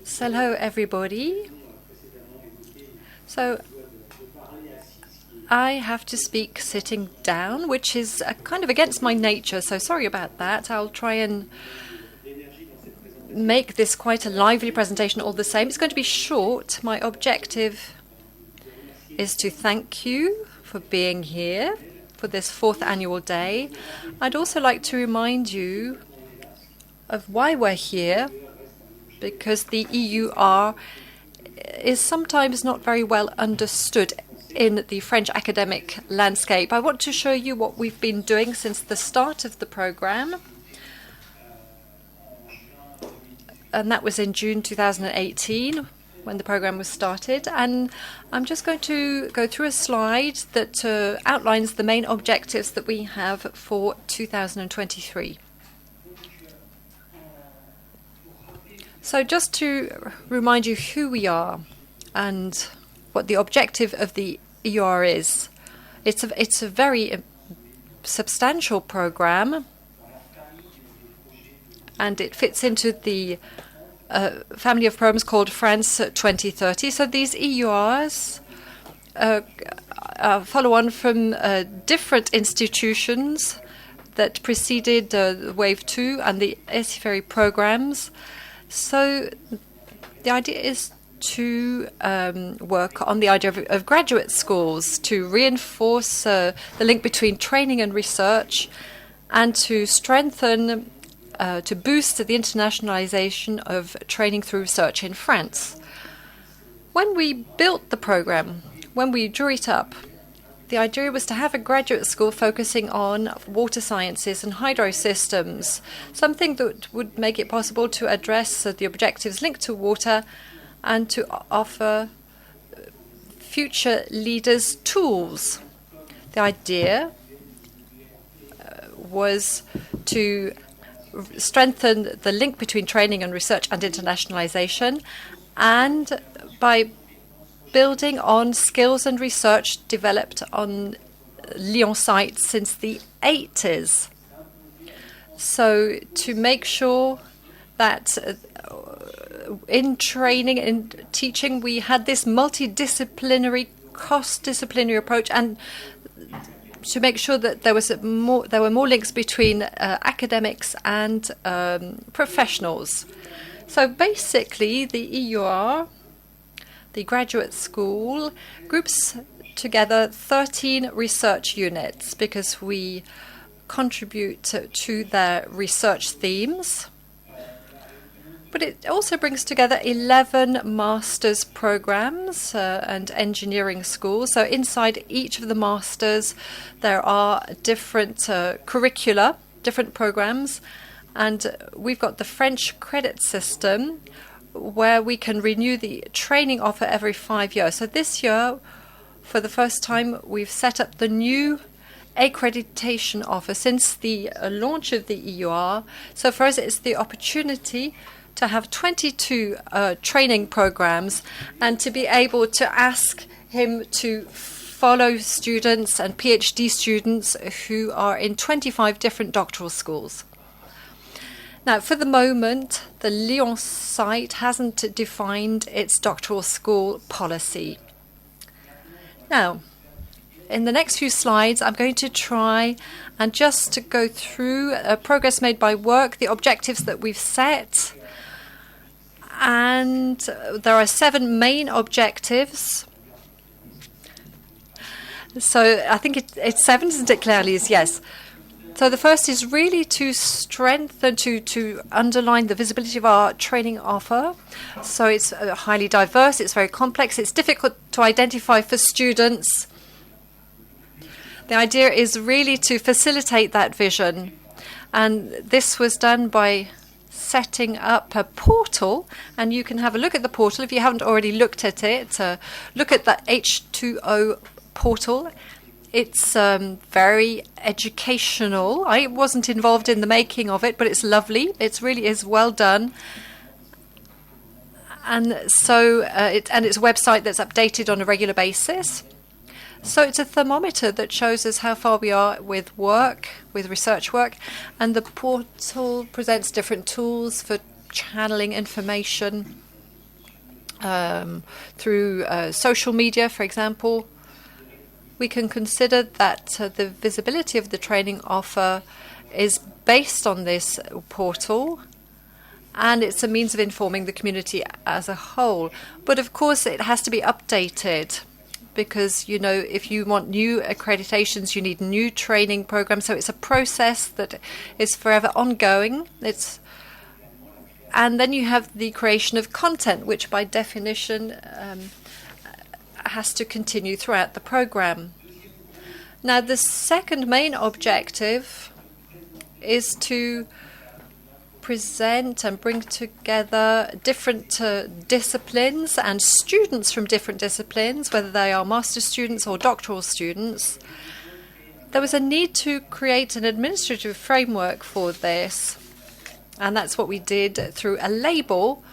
So hello everybody. So I have to speak sitting down, which is kind of against my nature, so sorry about that. I'll try and make this quite a lively presentation all the same. It's going to be short. My objective is to thank you for being here for this 4th annual day. I'd also like to remind you of why we're here, because the EUR is sometimes not very well understood in the French academic landscape. I want to show you what we've been doing since the start of the program, and that was in June 2018 when the program was started. And I'm just going to go through a slide that outlines the main objectives that we have for 2023. So just to remind you who we are and what the objective of the EUR is. It's a very substantial program, and it fits into the family of programs called France 2030. So these EURs follow on from different institutions that preceded Wave 2 and the ESIFERI programs. So the idea is to work on the idea of graduate schools, to reinforce the link between training and research, and to strengthen, to boost the internationalization of training through research in France. When we built the program, when we drew it up, the idea was to have a graduate school focusing on water sciences and hydro systems, something that would make it possible to address the objectives linked to water and to offer future leaders tools. The idea was to strengthen the link between training and research and internationalization, and by building on skills and research developed on Lyon site since the 80s. So to make sure that in training and teaching we had this multidisciplinary, cross-disciplinary approach, and to make sure that there were more links between academics and professionals. So basically the EUR, the graduate school, groups together 13 research units because we contribute to their research themes. But it also brings together 11 master's programs and engineering schools. So inside each of the masters, there are different curricula, different programs. And we've got the French credit system, where we can renew the training offer every 5 years. So this year, for the first time, we've set up the new accreditation offer since the launch of the EUR. So for us, it's the opportunity to have 22 training programs and to be able to ask him to follow students and PhD students who are in 25 different doctoral schools. Now, for the moment, the Lyon site hasn't defined its doctoral school policy. Now, in the next few slides, I'm going to try and just go through progress made by work, the objectives that we've set. And there are 7 main objectives. So I think it's 7, isn't it, Claire-Lise? Yes. So the first is really to strengthen, to underline the visibility of our training offer. So it's highly diverse, it's very complex, it's difficult to identify for students. The idea is really to facilitate that vision. And this was done by setting up a portal, and you can have a look at the portal if you haven't already looked at it. Look at the H2O portal. It's very educational. I wasn't involved in the making of it, but it's lovely. It really is well done. And so it's a website that's updated on a regular basis. So it's a thermometer that shows us how far we are with work, with research work, and the portal presents different tools for channeling information. through social media, for example. We can consider that the visibility of the training offer is based on this portal, and it's a means of informing the community as a whole. But of course, it has to be updated because, you know, if you want new accreditations, you need new training programs. So it's a process that is forever ongoing. And then you have the creation of content, which by definition has to continue throughout the program. Now, the second main objective is to present and bring together different disciplines and students from different disciplines, whether they are master's students or doctoral students. There was a need to create an administrative framework for this, and that's what we did through a label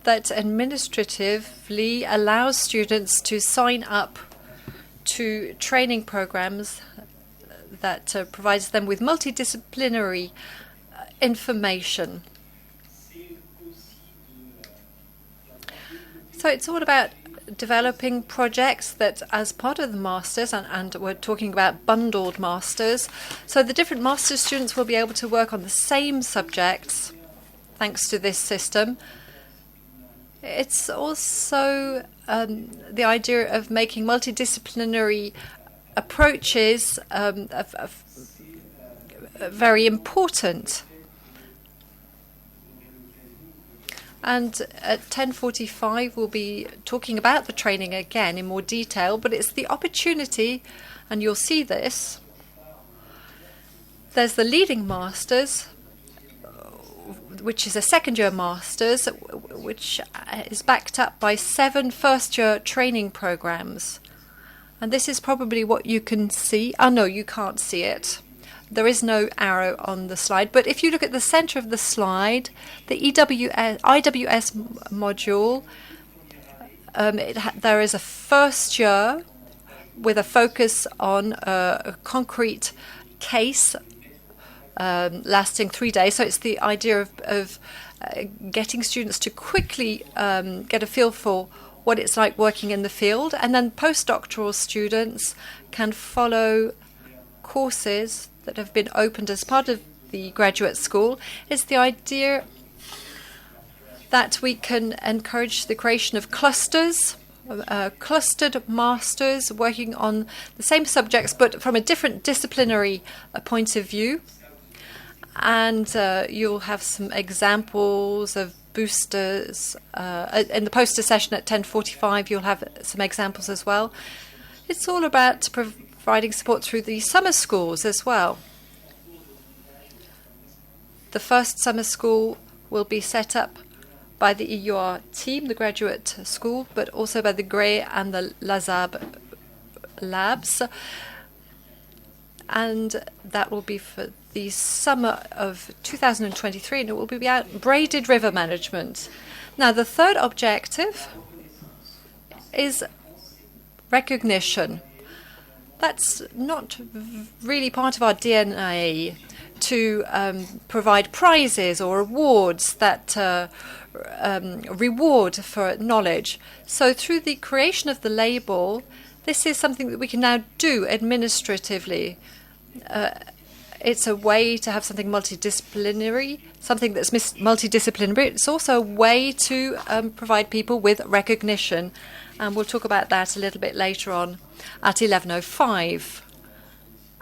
that administratively allows students to sign up to training programs that provides them with multidisciplinary information. So it's all about developing projects that, as part of the masters, and we're talking about bundled masters, so the different master's students will be able to work on the same subjects thanks to this system. It's also the idea of making multidisciplinary approaches very important. And at 10:45 we'll be talking about the training again in more detail, but it's the opportunity, and you'll see this. There's the leading masters, which is a second-year master's, which is backed up by 7 first-year training programs. And this is probably what you can see. Oh, no, you can't see it. There is no arrow on the slide. But if you look at the center of the slide, the IWS module, there is a first year with a focus on a concrete case lasting 3 days. So it's the idea of getting students to quickly get a feel for what it's like working in the field. And then postdoctoral students can follow courses that have been opened as part of the graduate school. It's the idea that we can encourage the creation of clusters, clustered masters working on the same subjects but from a different disciplinary point of view. And you'll have some examples of boosters. In the poster session at 10:45, you'll have some examples as well. It's all about providing support through the summer schools as well. The first summer school will be set up by the EUR team, the graduate school, but also by the Gray and the Lazab labs. And that will be for the summer of 2023, and it will be about braided river management. Now, the third objective is recognition. That's not really part of our DNA to provide prizes or awards that reward for knowledge. So through the creation of the label, this is something that we can now do administratively. It's a way to have something multidisciplinary, something that's multidisciplinary. It's also a way to provide people with recognition. And we'll talk about that a little bit later on at 11:05.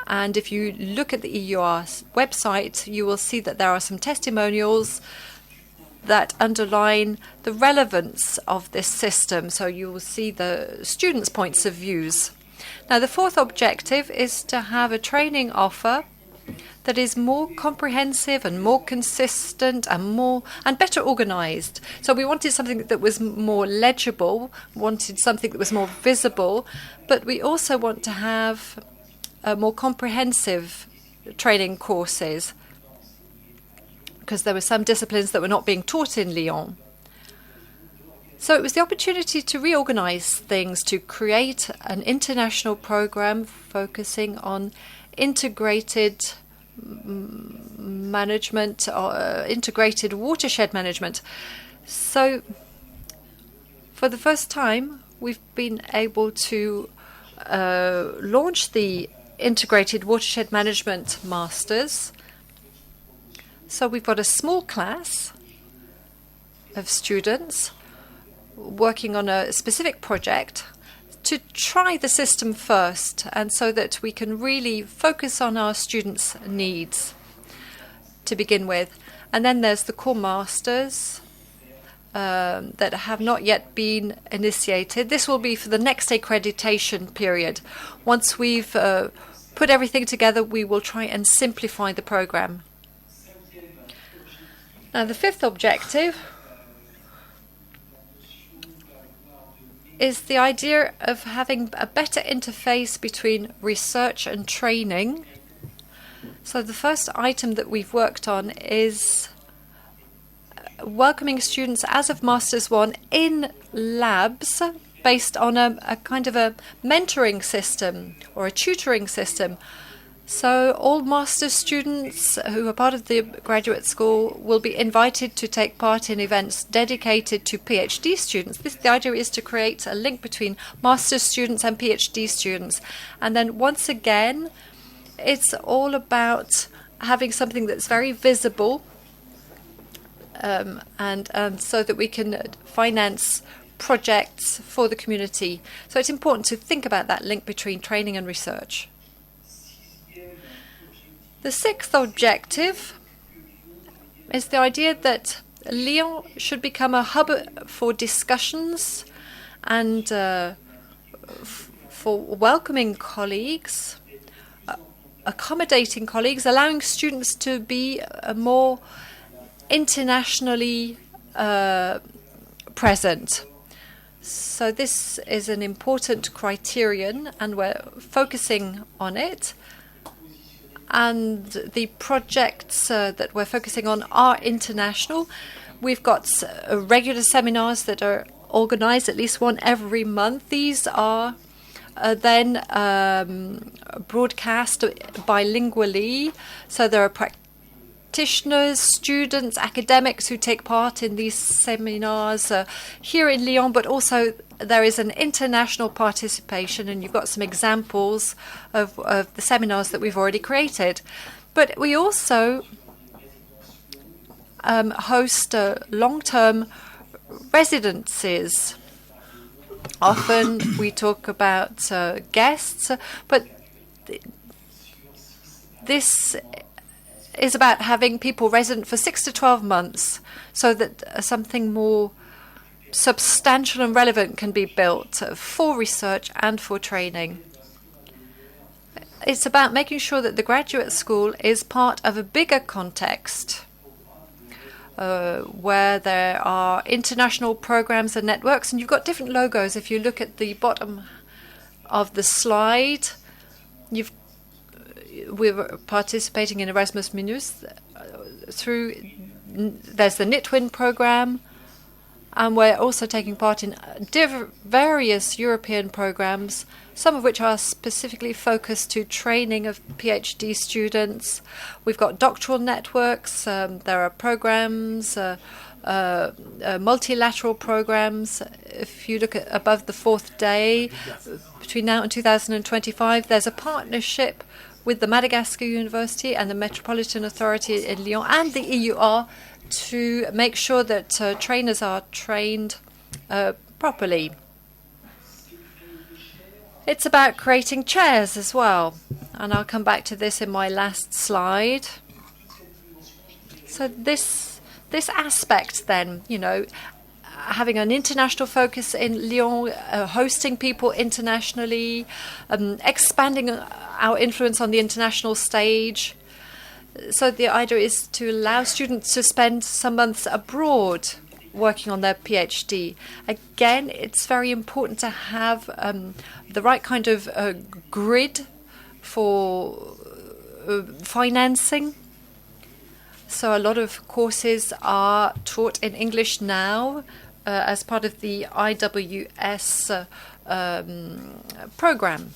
And if you look at the EUR website, you will see that there are some testimonials that underline the relevance of this system. So you will see the students' points of views. Now, the fourth objective is to have a training offer that is more comprehensive and more consistent and better organized. So we wanted something that was more legible, wanted something that was more visible, but we also want to have more comprehensive training courses because there were some disciplines that were not being taught in Lyon. So it was the opportunity to reorganize things, to create an international program focusing on integrated management or integrated watershed management. So For the first time, we've been able to launch the Integrated Watershed Management Masters. So we've got a small class of students working on a specific project to try the system first, and so that we can really focus on our students' needs to begin with. And then there's the core masters that have not yet been initiated. This will be for the next accreditation period. Once we've put everything together, we will try and simplify the program. Now, the fifth objective is the idea of having a better interface between research and training. So the first item that we've worked on is welcoming students as of Masters 1 in labs based on a kind of a mentoring system or a tutoring system. So all master's students who are part of the graduate school will be invited to take part in events dedicated to PhD students. The idea is to create a link between master's students and PhD students. And then once again, it's all about having something that's very visible and so that we can finance projects for the community. So it's important to think about that link between training and research. The sixth objective is the idea that Lyon should become a hub for discussions and for welcoming colleagues, accommodating colleagues, allowing students to be more internationally present. So this is an important criterion, and we're focusing on it. And the projects that we're focusing on are international. We've got regular seminars that are organized, at least one every month. These are then broadcast bilingually. So there are practitioners, students, academics who take part in these seminars here in Lyon, but also there is an international participation, and you've got some examples of the seminars that we've already created. But we also host long-term residencies. Often we talk about guests, but this is about having people resident for 6 to 12 months so that something more substantial and relevant can be built for research and for training. It's about making sure that the graduate school is part of a bigger context where there are international programs and networks, and you've got different logos. If you look at the bottom of the slide, we're participating in Erasmus Minus there's the Nitwin program, and we're also taking part in various European programs, some of which are specifically focused to training of PhD students. We've got doctoral networks, there are programs, multilateral programs. If you look at above the fourth day, between now and 2025, there's a partnership with the Madagascar University and the Metropolitan Authority in Lyon and the EUR to make sure that trainers are trained properly. It's about creating chairs as well, and I'll come back to this in my last slide. So this aspect then, having an international focus in Lyon, hosting people internationally, expanding our influence on the international stage. So the idea is to allow students to spend some months abroad working on their PhD. Again, it's very important to have the right kind of grid for financing. So a lot of courses are taught in English now as part of the IWS program.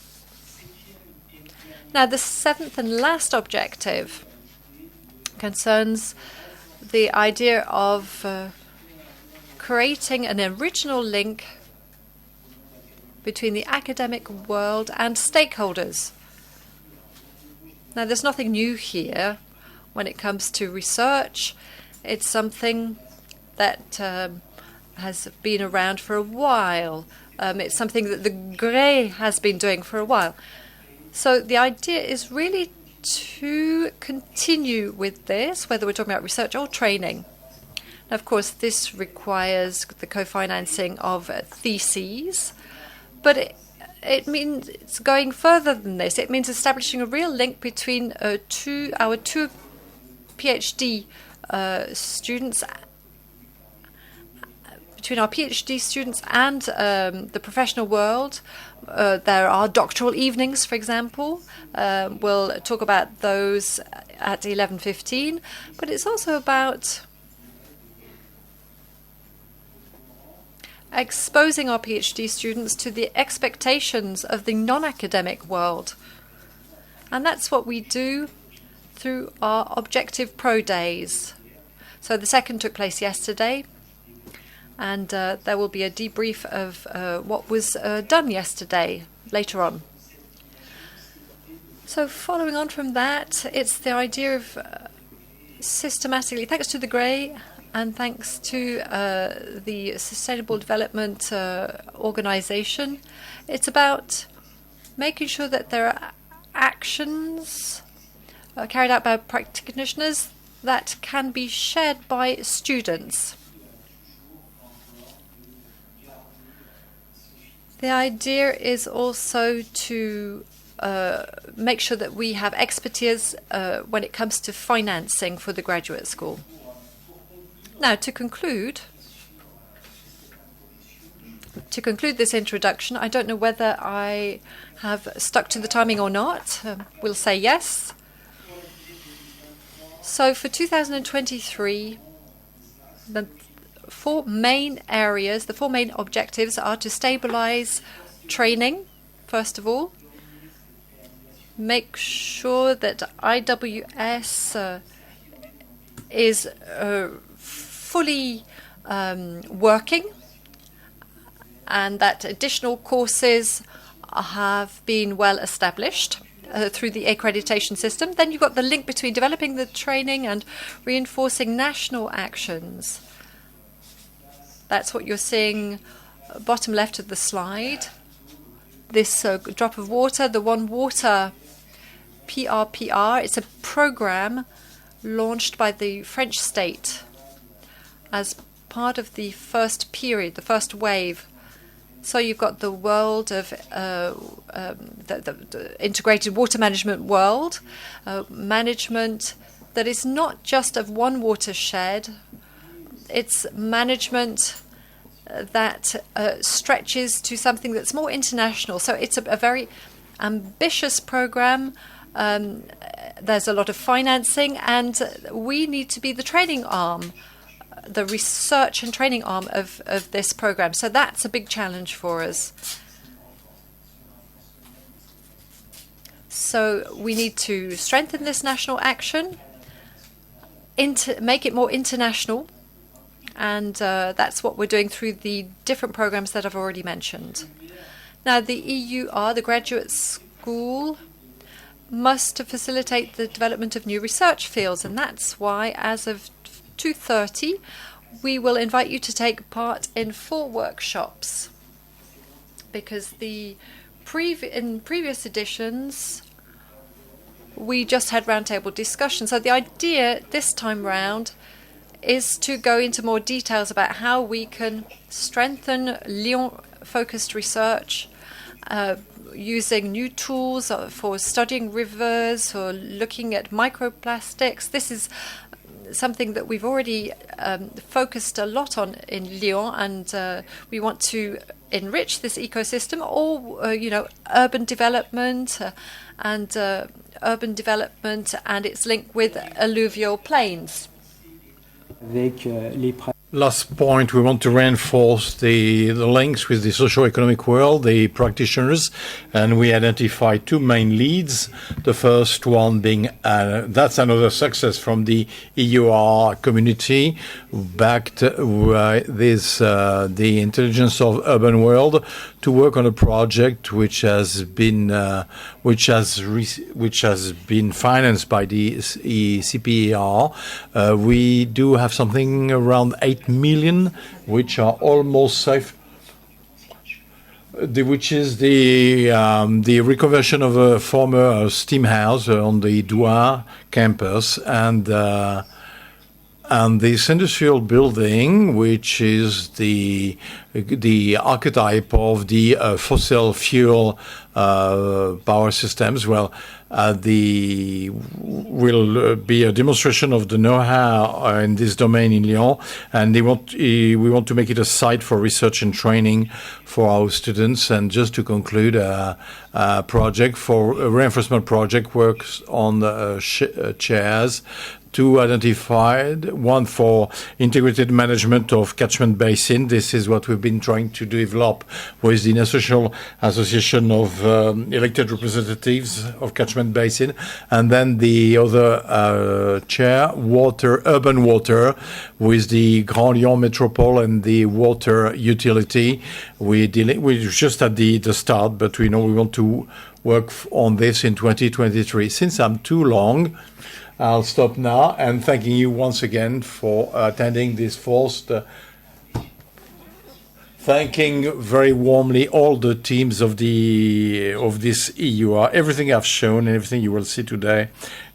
Now, the seventh and last objective concerns the idea of creating an original link between the academic world and stakeholders. Now, there's nothing new here when it comes to research. It's something that has been around for a while. It's something that the GRE has been doing for a while. So the idea is really to continue with this, whether we're talking about research or training. Now, of course, this requires the co-financing of theses, but it means it's going further than this. It means establishing a real link between our two PhD students, between our PhD students and the professional world. There are doctoral evenings, for example. We'll talk about those at 11:15. But it's also about exposing our PhD students to the expectations of the non-academic world. And that's what we do through our Objective Pro Days. So the second took place yesterday, and there will be a debrief of what was done yesterday later on. So following on from that, it's the idea of systematically, thanks to the GRE and thanks to the Sustainable Development Organization, it's about making sure that there are actions carried out by practitioners that can be shared by students. The idea is also to make sure that we have expertise when it comes to financing for the graduate school. Now, to conclude this introduction, I don't know whether I have stuck to the timing or not. We'll say yes. So for 2023, the four main areas, the four main objectives are to stabilize training, first of all, make sure that IWS is fully working, and that additional courses have been well established through the accreditation system. Then you've got the link between developing the training and reinforcing national actions. That's what you're seeing bottom left of the slide. This drop of water, the One Water PRPR, it's a program launched by the French state as part of the first period, the first wave. So you've got the world of the integrated water management world, management that is not just of one watershed. It's management that stretches to something that's more international. So it's a very ambitious program. There's a lot of financing, and we need to be the training arm, the research and training arm of this program. So that's a big challenge for us. So we need to strengthen this national action, make it more international, and that's what we're doing through the different programs that I've already mentioned. Now, the EUR, the graduate school, must facilitate the development of new research fields, and that's why, as of 2:30, we will invite you to take part in 4 workshops, because in previous editions we just had roundtable discussion. So the idea this time round is to go into more details about how we can strengthen Lyon-focused research, using new tools for studying rivers or looking at microplastics. This is something that we've already focused a lot on in Lyon, and we want to enrich this ecosystem, or urban development and its link with alluvial plains. Last point, we want to reinforce the links with the socio-economic world, the practitioners, and we identify two main leads. The first one being, that's another success from the EUR community, backed with the Intelligence of Urban World, to work on a project which has been financed by the CPER. We do have something around 8 million, which are almost safe. Which is the reconversion of a former steam house on the Douai campus, and this industrial building, which is the archetype of the fossil fuel power systems, will be a demonstration of the know-how in this domain in Lyon, and we want to make it a site for research and training for our students. And just to conclude, a reinforcement project works on chairs to identify one for integrated management of catchment basin. This is what we've been trying to develop with the National Association of Elected Representatives of Catchment Basin. And then the other chair, urban water, with the Grand Lyon Metropole and the water utility. We're just at the start, but we know we want to work on this in 2023. Since I'm too long, I'll stop now, and thanking you once again for attending this first. Thanking very warmly all the teams of this EUR. Everything I've shown, everything you will see today,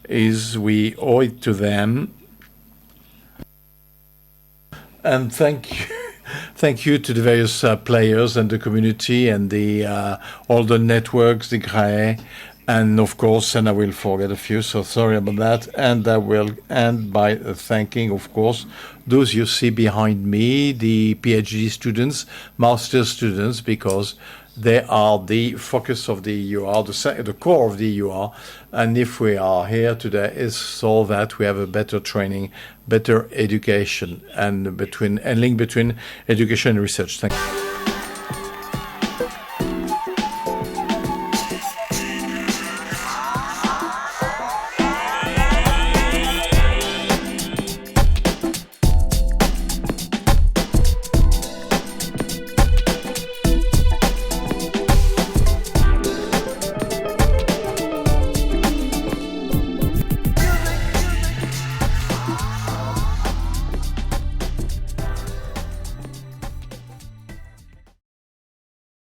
we owe it to them. And thank you to the various players and the community and all the networks, the GRAE. And of course, and I will forget a few, so sorry about that. And I will end by thanking, of course, those you see behind me, the PhD students, master students, because they are the focus of the EUR, the core of the EUR. And if we are here today, it's so that we have a better training, better education, and link between education and research. Thank you.